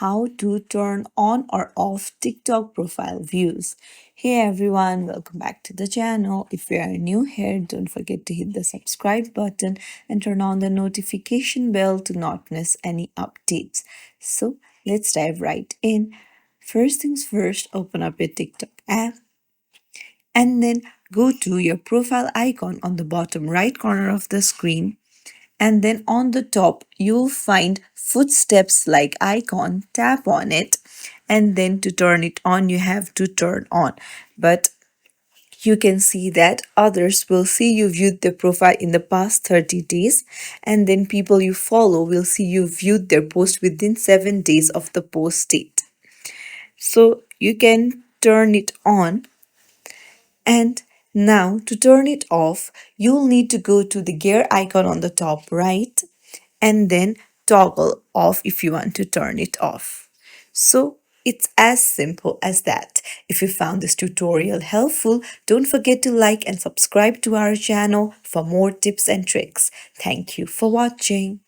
how to turn on or off TikTok profile views. Hey everyone, welcome back to the channel. If you are new here, don't forget to hit the subscribe button and turn on the notification bell to not miss any updates. So let's dive right in. First things first, open up your TikTok app and then go to your profile icon on the bottom right corner of the screen, and then on the top you'll find footsteps like icon. Tap on it, and then to turn it on you have to turn on, but you can see that others will see you viewed their profile in the past 30 days, and then people you follow will see you viewed their post within 7 days of the post date. So you can turn it on. And now to turn it off, you'll need to go to the gear icon on the top right and then toggle off if you want to turn it off. So it's as simple as that. If you found this tutorial helpful, don't forget to like and subscribe to our channel for more tips and tricks. Thank you for watching.